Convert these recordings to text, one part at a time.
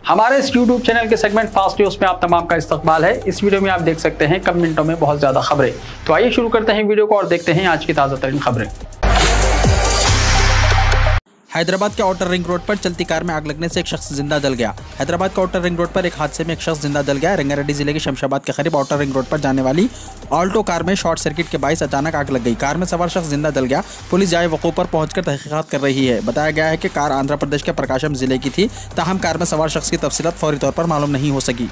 हमारे इस YouTube channel के सेगमेंट फास्ट न्यूज में आप तमाम का इस्तकबाल है। इस वीडियो में आप देख सकते हैं कम मिनटों में बहुत ज्यादा खबरें। तो आइए शुरू करते हैं वीडियो को और देखते हैं आज की ताजा तरीन खबरें। हैदराबाद के आउटर रिंग रोड पर चलती कार में आग लगने से एक शख्स जिंदा जल गया। हैदराबाद के आउटर रिंग रोड पर एक हादसे में एक शख्स जिंदा जल गया। रंगारेड्डी जिले के शमशाबाद के करीब आउटर रिंग रोड पर जाने वाली ऑल्टो कार में शॉर्ट सर्किट के बाइस अचानक आग लग गई। कार में सवार शख्स जिंदा जल गया। पुलिस जाए वकूफ पर पहुंचकर तहकीकात कर रही है। बताया गया है कि कार आंध्र प्रदेश के प्रकाशम जिले की थी। ताहम कार में सवार शख्स की तफसीलात फौरी तौर पर मालूम नहीं हो सकी।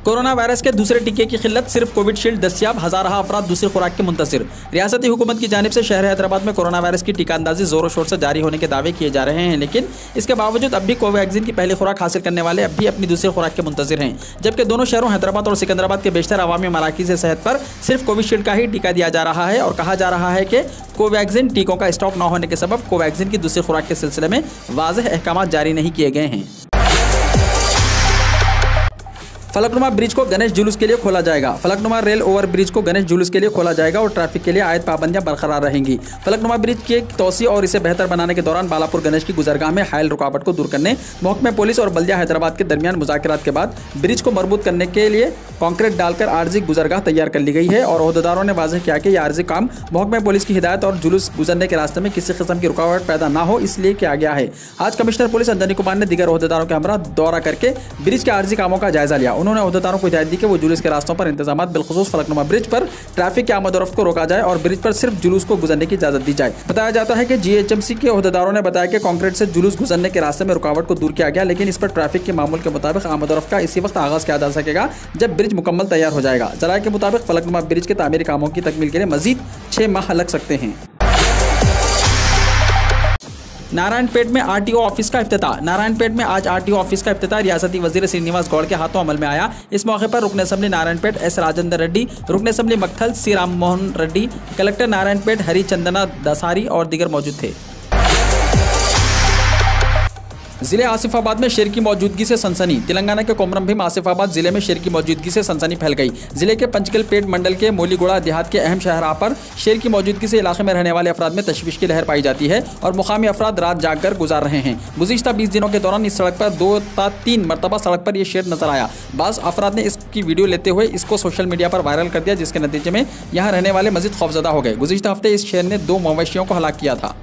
कोरोना वायरस के दूसरे टीके की खिल्लत, सिर्फ कोविशील्ड दस्तियाब, हजारा अफराद दूसरी खुराक के मुंतजिर। रियासती हुकूमत की जानिब से शहर हैदराबाद में कोरोना वायरस की टीका अंदाजी जोरों शोर से जारी होने के दावे किए जा रहे हैं, लेकिन इसके बावजूद अब भी कोवैक्सीन की पहली खुराक हासिल करने वाले अब भी अपनी दूसरी खुराक के मुंतजिर हैं। जबकि दोनों शहरों हैदराबाद और सिकंदराबाद के बेशतर अवामी मराकीज़ सेहत पर सिर्फ कोविशील्ड का ही टीका दिया जा रहा है और कहा जा रहा है कि कोवैक्सीन टीकों का स्टॉक न होने के सबब कोवैक्सीन की दूसरी खुराक के सिलसिले में वाज़ेह अहकाम जारी नहीं किए गए हैं। फलकनुमा ब्रिज को गणेश जुलूस के लिए खोला जाएगा। फलकनुमा रेल ओवर ब्रिज को गणेश जुलूस के लिए खोला जाएगा और ट्रैफिक के लिए आयत पाबंदियां बरकरार रहेंगी। फलकनुमा ब्रिज की तोसी और इसे बेहतर बनाने के दौरान बालापुर गणेश की गुजरगाह में हायल रुकावट को दूर करने महकमे पुलिस और बल्दिया हैदराबाद के दरमियान मुज़ाकरात के बाद ब्रिज को मरबूत करने के लिए कॉन्क्रीट डालकर आर्जी गुजरगाह तैयार कर ली गई है और ओहदेदारों ने वाज़ेह किया कि यह आर्जी काम महकमे पुलिस की हिदायत और जुलूस गुजरने के रास्ते में किसी किस्म की रुकावट पैदा ना हो इसलिए किया गया है। आज कमिश्नर पुलिस अंजनी कुमार ने दीगर ओहदेदारों के हमरा दौरा करके ब्रिज के आर्जी कामों का जायजा लिया। उन्होंने ओहदेदारों को दी कि वो जुलूस के रास्तों पर इंतजाम बिलखुसूस फलकनुमा ब्रिज पर ट्रैफिक की आमद-ओ-रफ्त को रोका जाए और ब्रिज पर सिर्फ जुलूस को गुजरने की इजाजत दी जाए। बताया जाता है कि जीएचएमसी के ओहदेदारों ने बताया कि कंक्रीट से जुलूस गुजरने के रास्ते में रुकावट को दूर किया गया, लेकिन इस पर ट्रैफिक के मामूल के मुताबिक आमद-ओ-रफ्त का इसी वक्त आगाज किया जा सकेगा जब ब्रिज मुकम्मल तैयार हो जाएगा। जराये के मुताबिक फलकनुमा ब्रिज के तामीरी कामों की तकमील के लिए मजीद 6 माह लग सकते हैं। नारायणपेट में आरटीओ ऑफिस का इफ्तिताह। नारायणपेट में आज आरटीओ ऑफिस का इफ्तिताह रियासती वजीर श्रीनिवास गौड़ के हाथों अमल में आया। इस मौके पर रुकन असम्बली नारायणपेट एस राजेंद्र रेड्डी, रुकन असम्बली मक्थल सी राम मोहन रेड्डी, कलेक्टर नारायणपेट हरी चंदना दसारी और दीगर मौजूद थे। जिले आसिफाबाद में शेर की मौजूदगी से सनसनी। तेलंगाना के कोमरम भीम आसिफाबाद जिले में शेर की मौजूदगी से सनसनी फैल गई। जिले के पंचकलपेट मंडल के मोलीगुड़ा देहात के अहम शहराह पर शेर की मौजूदगी से इलाके में रहने वाले अफराद में तशवीश की लहर पाई जाती है और मुकामी अफराद रात जाग कर गुजार रहे हैं। गुज़िश्ता 20 दिनों के दौरान इस सड़क पर 2 या 3 मरतबा सड़क पर यह शेर नजर आया। बाज़ अफराद ने इसकी वीडियो लेते हुए इसको सोशल मीडिया पर वायरल कर दिया, जिसके नतीजे में यहाँ रहने वाले मजीद खौफजदा हो गए। गुज़िश्ता हफ्ते इस शेर ने 2 मवेशियों को हलाक किया था।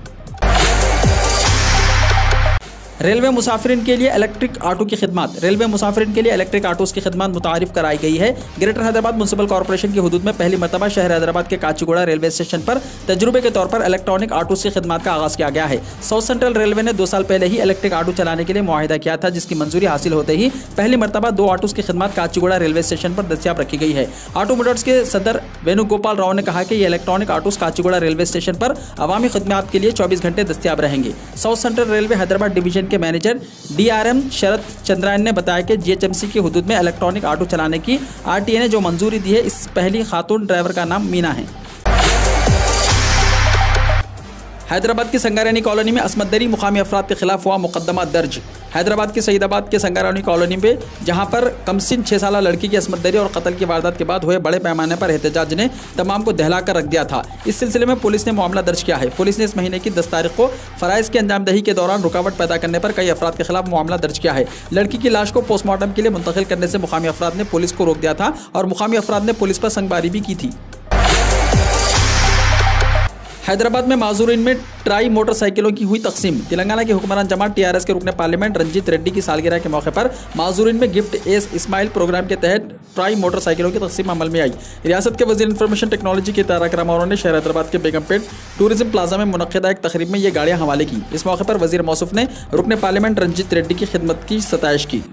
रेलवे मुसाफिरीन के लिए इलेक्ट्रिक ऑटो की खिदमत। रेलवे मुसाफिरीन के लिए इलेक्ट्रिक ऑटोस की खिदमत मुतारिफ कराई गई है। ग्रेटर हैदराबाद म्युनिसिपल कॉर्पोरेशन की हुदूद में पहली मरतबा शहर हैदराबाद के काचीगुड़ा रेलवे स्टेशन पर तजुर्बे के तौर पर इलेक्ट्रॉनिक ऑटोस की खिदमत का आगाज़ किया गया है। साउथ सेंट्रल रेलवे ने 2 साल पहले ही इलेक्ट्रिक ऑटो चलाने के लिए मुआहिदा किया था, जिसकी मंजूरी हासिल होते ही पहली मरतबा 2 ऑटोस की खिदमत काचीगुड़ा रेलवे स्टेशन पर दस्तियाब रखी गई है। ऑटो मोटर्स के सदर वेणुगोपाल राव ने कहा कि ये electronic autos Kacheguda railway station पर अवामी खिदमत के लिए 24 घंटे दस्तियाब रहेंगे। South central railway Hyderabad division के मैनेजर DRM शरद चंद्रायन ने बताया कि जीएचएमसी की हुदूद में इलेक्ट्रॉनिक ऑटो चलाने की RTA ने जो मंजूरी दी है, इस पहली खातून ड्राइवर का नाम मीना है। हैदराबाद की संगारेनी कॉलोनी में असमत दरी मुकामी अफराद के खिलाफ हुआ मुकदमा दर्ज। हैदराबाद के सईदाबाद के संगारेनी कॉलोनी में जहां पर कमसिन 6 साल लड़की की असमत दरी और कत्ल की वारदात के बाद हुए बड़े पैमाने पर एहतजाज ने तमाम को दहला कर रख दिया था। इस सिलसिले में पुलिस ने मामला दर्ज किया है। पुलिस ने इस महीने की 10 तारीख को फराइज की अंजामदही के दौरान रुकावट पैदा करने पर कई अफराद के खिलाफ मामला दर्ज किया है। लड़की की लाश को पोस्टमार्टम के लिए मुंतकिल करने से मुकामी अफराद ने पुलिस को रोक दिया था और मुकामी अफराद ने पुलिस पर संगबारी भी की थी। हैदराबाद में माजूरीन में ट्राई मोटरसाइकिलों की हुई तकसीम। तेलंगाना की हुक्मरान जमात TRS के रुकने पार्लियामेंट रंजीत रेड्डी की सालगिरह के मौके पर माजूरीन में गिफ्ट एस इस्माइल प्रोग्राम के तहत ट्राई मोटरसाइकिलों की तकसीम अमल में आई। रियासत के वजीर इंफॉर्मेशन टेक्नोलॉजी के तारक रामाराव ने शहर हैदराबाद के बेगमपेट टूरिज्म प्लाजा में मुनक्किदा एक तकरीब में ये गाड़ियाँ हवाले की। इस मौके पर वजीर मौसूफ ने रुकने पार्लियामेंट रंजीत रेड्डी की खिदमत की सताइश की।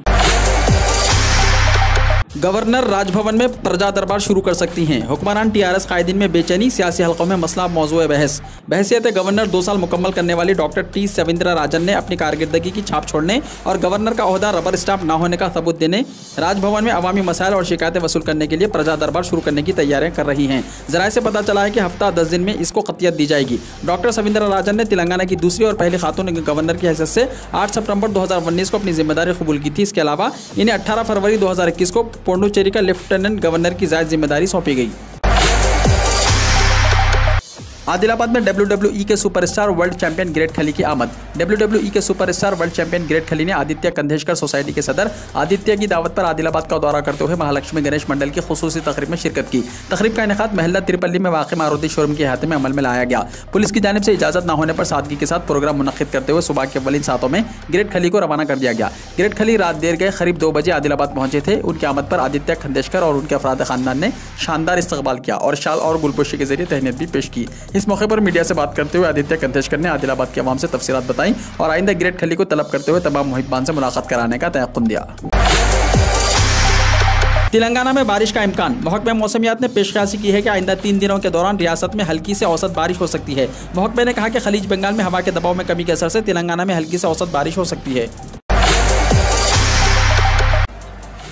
गवर्नर राजभवन में प्रजा दरबार शुरू कर सकती हैं। हुक्मरान TRS कायदीन में बेचैनी, सियासी हलकों में मसला मौजूए बहस। बहसियत गवर्नर 2 साल मुकम्मल करने वाली डॉक्टर T सविंद्रा राजन ने अपनी कारकर्दगी की छाप छोड़ने और गवर्नर का ओहदा रबर स्टाम्प न होने का सबूत देने राजभवन में अवामी मसाइल और शिकायतें वसूल करने के लिए प्रजा दरबार शुरू करने की तैयारियां कर रही हैं। जराये से पता चला है कि हफ्ता 10 दिन में इसको कतियत दी जाएगी। डॉक्टर सविंद्रा राजन ने तेलंगाना की दूसरी और पहली खातून गवर्नर की हैसियत से 8 सितंबर 2019 को अपनी जिम्मेदारी कबूल की थी। इसके अलावा इन्हें 18 फरवरी 2021 को पोंडुचेरी का लेफ्टिनेंट गवर्नर की ज़ायद जिम्मेदारी सौंपी गई। आदिलाबाद में WWE के सुपरस्टार वर्ल्ड चैंपियन ग्रेट खली की आमद। WWE के सुपरस्टार वर्ल्ड चैंपियन ग्रेट खली ने आदित्य कंधेशकर सोसाइटी के सदर आदित्य की दावत पर आदिलाबाद का दौरा करते हुए महालक्ष्मी गणेश मंडल की खुसूसी तकरीब में शिरकत की। तकरीब का इनेकाद महल्ला तिरपल्ली में वाक़ मारुति शोरूम के अहाते में अमल में लाया गया। पुलिस की जानिब से इजाजत न होने पर सादगी के साथ प्रोग्राम मुनक्किद करते हुए सुबह के अव्वलीन सातों में ग्रेट खली को रवाना कर दिया गया। ग्रेट खली रात देर गए करीब 2 बजे आदिलाबाद पहुंचे थे। उनकी आमद पर आदित्य खंडेशकर और उनके अफराद खानदान ने शानदार इस्तकबाल किया और शाल और गुलपोशी के जरिए तहनीत भी पेश की। इस मौके पर मीडिया से बात करते हुए आदित्य कंधेशकर ने आदिलाबाद के अवाम से तफसीलात बताई और आइंदा ग्रेट खली को तलब करते हुए तमाम मुहिब्बान से मुलाकात कराने का तयक्कुन दिया। तेलंगाना में बारिश का इम्कान। महकमा मौसमियात ने पेशकशी की है कि आइंदा 3 दिनों के दौरान रियासत में हल्की से औसत बारिश हो सकती है। महकमे ने कहा कि खलीज बंगाल में हवा के दबाव में कमी के असर से तेलंगाना में हल्की से औसत बारिश हो सकती है।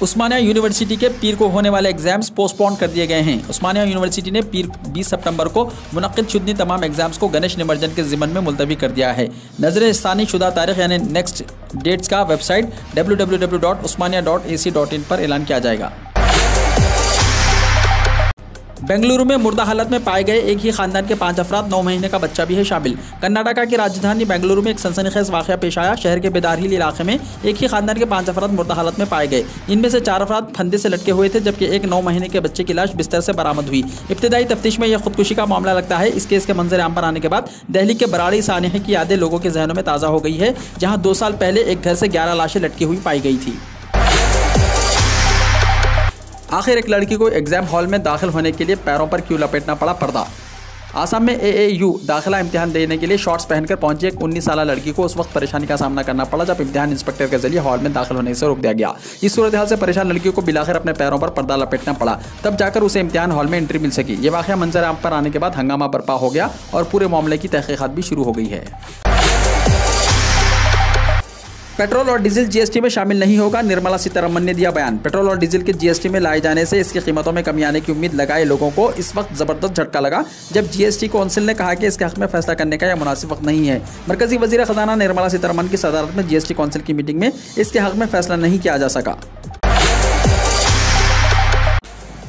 उस्मानिया यूनिवर्सिटी के पीर को होने वाले एग्जाम्स पोस्टपोन कर दिए गए हैं। उस्मानिया यूनिवर्सिटी ने पीर 20 सितंबर को मुनक्किद शुदनी तमाम एग्जाम्स को गणेश निमज्जन के ज़िम्मन में मुलतवी कर दिया है। नजर-ए-सानी शुदा तारीख यानी नेक्स्ट डेट्स का वेबसाइट www.usmania.ac.in पर ऐलान किया जाएगा। बेंगलुरु में मुर्दा हालत में पाए गए एक ही खानदान के 5 अफराद 9 महीने का बच्चा भी है शामिल। कर्नाटका की राजधानी बेंगलुरु में एक सनसनीखेज वाक़या पेश आया। शहर के बेदारहिल इलाके में एक ही खानदान के 5 अफराद मुर्दा हालत में पाए गए। इनमें से 4 अफराद फंदे से लटके हुए थे जबकि एक 9 महीने के बच्चे की लाश बिस्तर से बरामद हुई। इब्तदाई तफ्तीश में यह खुदकुशी का मामला लगता है। इस केस के मंजर आम पर आने के बाद दिल्ली के बराड़ी सानिया की यादें लोगों के जहनों में ताज़ा हो गई है, जहाँ 2 साल पहले एक घर से 11 लाशें लटकी हुई पाई गई थी। आखिर एक लड़की को एग्जाम हॉल में दाखिल होने के लिए पैरों पर क्यों लपेटना पड़ा पर्दा। आसाम में AAU दाखिला इम्तिहान देने के लिए शॉर्ट्स पहनकर पहुंची एक 19 साल लड़की को उस वक्त परेशानी का सामना करना पड़ा जब इम्तिहान इंस्पेक्टर के जरिए हॉल में दाखिल होने से रोक दिया गया। इस सूरत हाल से परेशान लड़की को बिलाखिर अपने पैरों पर पर्दा लपेटना पड़ा, तब जाकर उसे इम्तिहान हॉल में एंट्री मिल सकी। ये वाक़या मंजर आम पर आने के बाद हंगामा बर्पा हो गया और पूरे मामले की तहकीकात भी शुरू हो गई है। पेट्रोल और डीजल GST में शामिल नहीं होगा, निर्मला सीतारमण ने दिया बयान। पेट्रोल और डीजल के GST में लाए जाने से इसकी कीमतों में कमी आने की उम्मीद लगाए लोगों को इस वक्त जबरदस्त झटका लगा जब GST कौंसिल ने कहा कि इसके हक में फैसला करने का यह मुनासिब वक्त नहीं है। मरकजी वजीर खजाना निर्मला सीतारमण की सदारत में GST कौंसिल की मीटिंग में इसके हक में फैसला नहीं किया जा सका।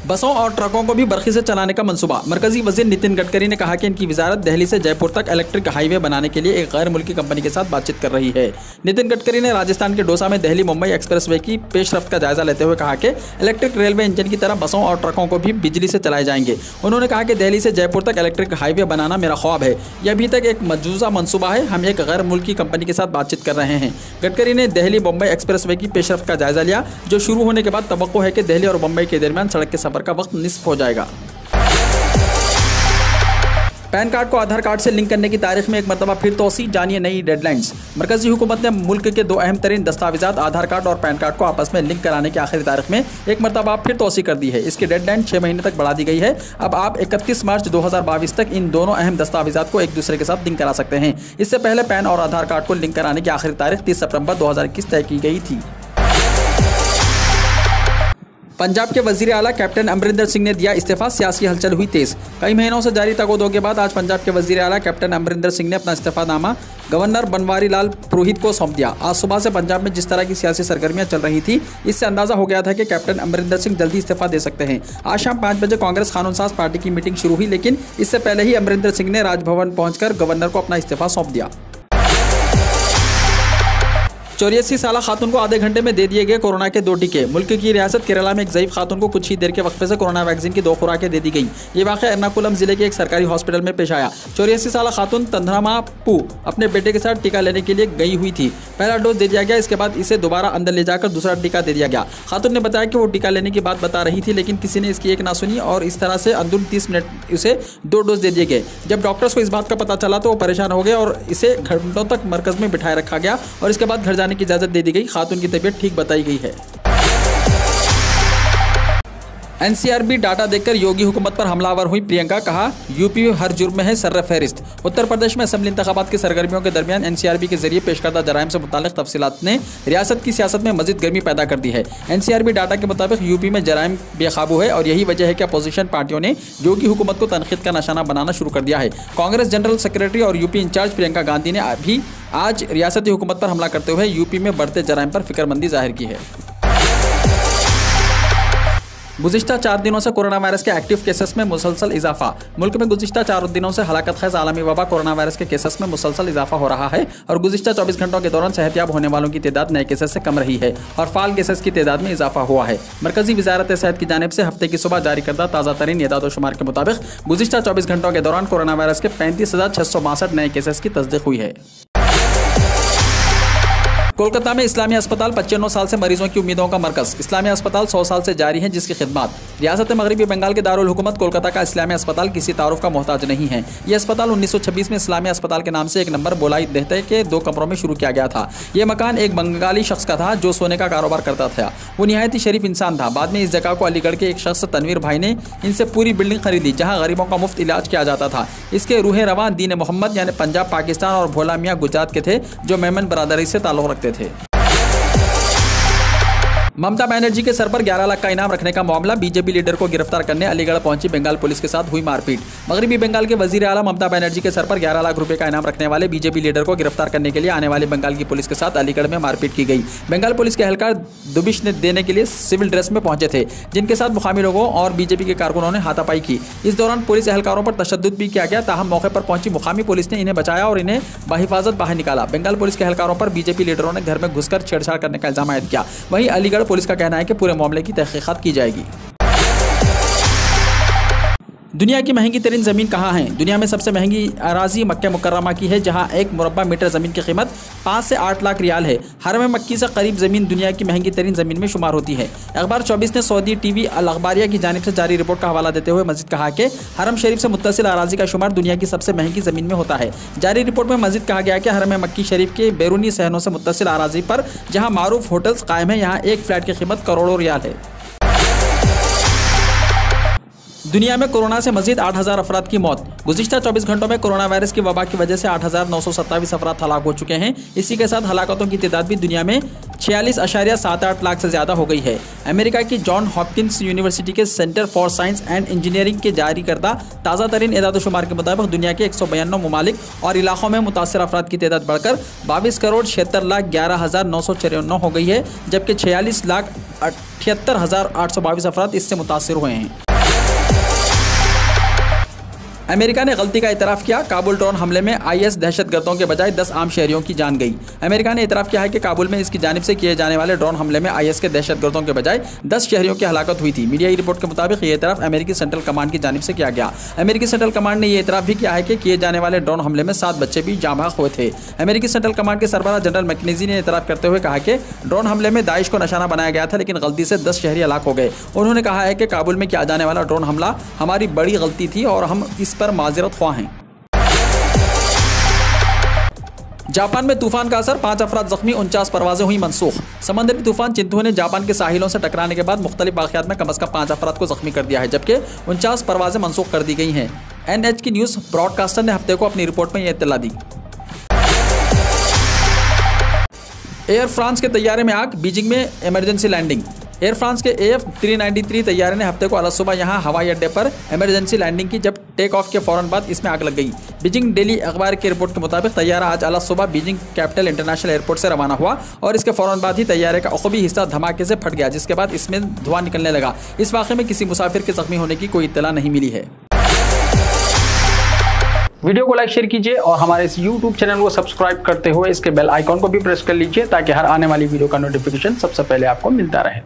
बसों और ट्रकों को भी बरखी से चलाने का मंसूबा। मरकजी वजीर नितिन गडकरी ने कहा कि इनकी वजारत दिल्ली से जयपुर तक इलेक्ट्रिक हाईवे बनाने के लिए एक गैर मुल्की कंपनी के साथ बातचीत कर रही है। नितिन गडकरी ने राजस्थान के डोसा में दिल्ली मुंबई एक्सप्रेसवे की पेशरफ्त का जायजा लेते हुए कहा कि इलेक्ट्रिक रेलवे इंजन की तरह बसों और ट्रकों को भी बिजली से चलाए जाएंगे। उन्होंने कहा कि दिल्ली से जयपुर तक इलेक्ट्रिक हाईवे बनाना मेरा ख्वाब है। यह अभी तक एक मजूजा मंसूबा है, हम एक गैर मुल्की कंपनी के साथ बातचीत कर रहे हैं। गडकरी ने दिल्ली मुंबई एक्सप्रेसवे की पेशरफ्त का जायजा लिया जो शुरू होने के बाद तवक्को है कि दिल्ली और मुंबई के दरमियान सड़क के सफर का वक्त निस्फ हो जाएगा। पैन कार्ड को आधार कार्ड से लिंक करने की तारीख में एक मरतबा फिर तोसी, जानिए नई डेडलाइंस। मरकजी हुकूमत ने मुल्क के 2 अहम तरीन दस्तावेजात आधार कार्ड और पैन कार्ड को आपस में लिंक कराने की आखिरी तारीख में एक मरतबा फिर तोसी कर दी है। इसकी डेडलाइन 6 महीने तक बढ़ा दी गई है। अब आप 31 मार्च 2022 तक इन दोनों अहम दस्तावेजात को एक दूसरे के साथ लिंक करा सकते हैं। इससे पहले पैन और आधार कार्ड को लिंक कराने की आखिरी तारीख 30 सितंबर 2021 तय की गई थी। पंजाब के वजीर आला कैप्टन अमरिंदर सिंह ने दिया इस्तीफा, सियासी हलचल हुई तेज। कई महीनों से जारी तगोदो के बाद आज पंजाब के वजीर आला कैप्टन अमरिंदर सिंह ने अपना इस्तीफानामा गवर्नर बनवारी लाल पुरोहित को सौंप दिया। आज सुबह से पंजाब में जिस तरह की सियासी सरगर्मियां चल रही थी, इससे अंदाजा हो गया था कि कैप्टन अमरिंदर सिंह जल्दी इस्तीफा दे सकते हैं। आज शाम 5 बजे कांग्रेस कानून साज पार्टी की मीटिंग शुरू हुई, लेकिन इससे पहले ही अमरिंदर सिंह ने राजभवन पहुंचकर गवर्नर को अपना इस्तीफा सौंप दिया। 84 साल खातून को आधे घंटे में दे दिए गए कोरोना के 2 टीके। मुल्क की रियासत केरला में एक ज़ईफ खातून को कुछ ही देर के वक्फे से कोरोना वैक्सीन की 2 खुराकें दे दी गई। ये वाक़या एर्नाकुलम जिले के एक सरकारी हॉस्पिटल में पेश आया। 84 साल खातून तंधरामापू अपने बेटे के साथ टीका लेने के लिए गई हुई थी। पहला डोज दे दिया गया, इसके बाद इसे दोबारा अंदर ले जाकर दूसरा टीका दे दिया गया। खातून ने बताया कि वो टीका लेने की बात बता रही थी, लेकिन किसी ने इसकी एक ना सुनी और इस तरह से अंदर 30 मिनट उसे 2 डोज दे दिए गए। जब डॉक्टर्स को इस बात का पता चला तो वो परेशान हो गए और इसे घंटों तक मरकज़ में बिठाए रखा गया और इसके बाद घर जाने की इजाज़त दे दी गई। खातून की तबीयत ठीक बताई गई है। NCRB डाटा देखकर योगी हुकूमत पर हमलावर हुई प्रियंका, कहा यूपी हर जुर्म में है सर्र फहरिस्त। उत्तर प्रदेश में असेंबली इंतखाबात की सरगर्मियों के दरमियान NCRB के जरिए पेश करदा जराइम से मुताल्लिक तफसीलात ने रियासत की सियासत में मजीद गर्मी पैदा कर दी है। NCRB डाटा के मुताबिक यूपी में जराइम बेकाबू है और यही वजह है कि अपोजिशन पार्टियों ने योगी हुकूमत को तनकीद का निशाना बनाना शुरू कर दिया है। कांग्रेस जनरल सेक्रेटरी और यूपी इंचार्ज प्रियंका गांधी ने अभी आज रियासती हुकूमत पर हमला करते हुए यूपी में बढ़ते जराइम पर फिक्रमंदी जाहिर की है। गुज़िश्ता 4 दिनों से कोरोना वायरस के एक्टिव केसेस में मुसलसल इजाफा। मुल्क में गुज़िश्ता 4 दिनों से हलाकत खैज़ आलमी वबा कोरोना वायरस के केसेस में मुसलसल इजाफा हो रहा है और गुज़िश्ता 24 घंटों के दौरान सेहतयाब होने वालों की तादाद नए केसेस से कम रही है और फाल केसेस की तादाद में इजाफा हुआ है। मरकजी वजारत सेहत की जानिब से हफ्ते की सुबह जारी करदा ताज़ा तरीन एदाद-ओ-शुमार के मुताबिक गुज़िश्ता 24 घंटों के दौरान कोरोना वायरस के 35,662 नए केसेस की तस्दीक हुई है। कोलकाता में इस्लामी अस्पताल 95 साल से मरीजों की उम्मीदों का मरकज। इस्लामी अस्पताल 100 साल से जारी है जिसकी खिदमत। रियासत मगरबी बंगाल के दारुल हुकूमत कोलकाता का इस्लामी अस्पताल किसी तारुफ का मोहताज नहीं है। यह अस्पताल 1926 में इस्लामी अस्पताल के नाम से 1 नंबर बोलाई देहते के 2 कमरों में शुरू किया गया था। यह मकान एक बंगाली शख्स का था जो सोने का कारोबार करता था। वो निहायत ही शरीफ इंसान था। बाद में इस जगह को अलीगढ़ के एक शख्स तनवीर भाई ने इनसे पूरी बिल्डिंग खरीदी जहाँ गरीबों का मुफ्त इलाज किया जाता था। इसके रूह रवां दीन मोहम्मद यानी पंजाब पाकिस्तान और भोला मियाँ गुजरात के थे जो मेमन बरादरी से ताल्लुक़ रखते थे। ममता बनर्जी के सर पर 11 लाख का इनाम रखने का मामला। बीजेपी लीडर को गिरफ्तार करने अलीगढ़ पहुंची बंगाल पुलिस के साथ हुई मारपीट। मगरबी बंगाल के वजीर आला ममता बनर्जी के सर पर 11 लाख रुपए का इनाम रखने वाले बीजेपी लीडर को गिरफ्तार करने के लिए आने वाले बंगाल की पुलिस के साथ अलीगढ़ में मारपीट की गई। बंगाल पुलिस के एहलकार दुबिश देने के लिए सिविल ड्रेस में पहुंचे थे जिनके साथ मुकामी लोगों और बीजेपी के कारकुनों ने हाथापाई की। इस दौरान पुलिस एहलकारों पर तशद्दुद भी किया गया। ताहम मौके पर पहुंची मुकामी पुलिस ने इन्हें बचाया और इन्हें बाहिफाजत बाहर निकाला। बंगाल पुलिस के एहलकारों पर बीजेपी लीडरों ने घर में घुसकर छेड़छाड़ करने का इल्जाम आयद किया। वहीं अलीगढ़ पुलिस का कहना है कि पूरे मामले की तहकीकात की जाएगी। दुनिया की महंगी तरीन ज़मीन कहाँ है? दुनिया में सबसे महंगी अराजी मक्का मुकर्रमा की है जहाँ 1 मुरब्बा मीटर ज़मीन की कीमत 5 से 8 लाख रियाल है। हरम मक्की से करीब ज़मीन दुनिया की महंगी तरीन ज़मीन में शुमार होती है। अखबार 24 ने सऊदी टीवी अल अखबारिया की जानिब से जारी रिपोर्ट का हवाला देते हुए मज़ीद कहा कि हरम शरीफ से मुत्तसिल अराजी का शुमार दुनिया की सबसे महंगी ज़मीन में होता है। जारी रिपोर्ट में मज़ीद कहा गया कि हरम मक्की शरीफ के बैरूनी सहनों से मुत्तसिल अराजी पर जहाँ मारूफ होटल्स कायम है यहाँ एक फ्लैट की कीमत करोड़ों रियाल है। दुनिया में कोरोना से मजीद 8,000 अफराद की मौत। गुज़िश्ता 24 घंटों में कोरोना वायरस की वबा की वजह से 8,927 अफराद हलाक हो चुके हैं। इसी के साथ हलाकतों की तादाद भी दुनिया में 46.78 लाख से ज़्यादा हो गई है। अमेरिका की जॉन हॉपकिंस यूनिवर्सिटी के centre for science and engineering के जारी करदा ताज़ा तरीन एदाद-ओ-शुमार के मुताबिक दुनिया के 192 ममालिक और इलाकों में मुतासर अफराद की तादाद बढ़कर 22,76,11,994 हो गई है जबकि 46,78,822 अफराद इससे मुतासर हुए हैं। अमेरिका ने गलती का इतराफ़ किया। काबुल ड्रोन हमले में IS दहशतगर्दों के बजाय 10 आम शहरियों की जान गई। अमेरिका ने इतराफ़ किया है कि काबुल में इसकी जानिब से किए जाने वाले ड्रोन हमले में IS के दहशतगर्दों के बजाय 10 शहरियों की हलाकत हुई थी। मीडिया रिपोर्ट के मुताबिक ये इतराफ़ अमेरिकी सेंट्रल कमांड की जानिब से किया गया। अमेरिकी सेंट्रल कमांड ने यह इतराफ़ भी किया है कि किए जाने वाले ड्रोन हमले में 7 बच्चे भी जाँ बहक हुए थे। अमेरिकी सेंट्रल कमांड के सरबराह जनरल मैकेंजी ने इतराफ़ करते हुए कहा कि ड्रोन हमले में दाइश को निशाना बनाया गया था लेकिन गलती से 10 शहरी हलाक हो गए। उन्होंने कहा है कि काबुल में किया जाने वाला ड्रोन हमला हमारी बड़ी गलती थी और हम इस पर माजरत ख्वाह हैं। जापान में तूफान का असर, 5 अफराद जख्मी, 49 परवाजें हुई मनसूख। समंदरी तूफान चिंतू ने जापान के साहिलों से टकराने के बाद मुख्तलिफ वाक़यात में कम अज़ कम 5 अफराद को जख्मी कर दिया है जबकि 49 परवाजें मनसूख कर दी गई हैं। NH की न्यूज़ ब्रॉडकास्टर ने हफ्ते को अपनी रिपोर्ट में यह इत्तला दी। एयर फ्रांस के तैयारे में आग, बीजिंग में इमरजेंसी लैंडिंग। एयर फ्रांस के AF393 तैयारे ने हफ्ते को अलग सुबह यहां हवाई अड्डे पर इमरजेंसी लैंडिंग की जब टेक ऑफ के फ़ौरन बाद इसमें आग लग गई। बीजिंग डेली अखबार की रिपोर्ट के मुताबिक तैयारा आज अलग सुबह बीजिंग कैपिटल इंटरनेशनल एयरपोर्ट से रवाना हुआ और इसके फ़ौरन बाद ही तैयारे का अखबी हिस्सा धमाके से फट गया जिसके बाद इसमें धुआं निकलने लगा। इस वाक़े में किसी मुसाफिर के जख्मी होने की कोई इत्तला नहीं मिली है। वीडियो को लाइक शेयर कीजिए और हमारे इस YouTube चैनल को सब्सक्राइब करते हुए इसके बेल आइकॉन को भी प्रेस कर लीजिए ताकि हर आने वाली वीडियो का नोटिफिकेशन सबसे पहले आपको मिलता रहे।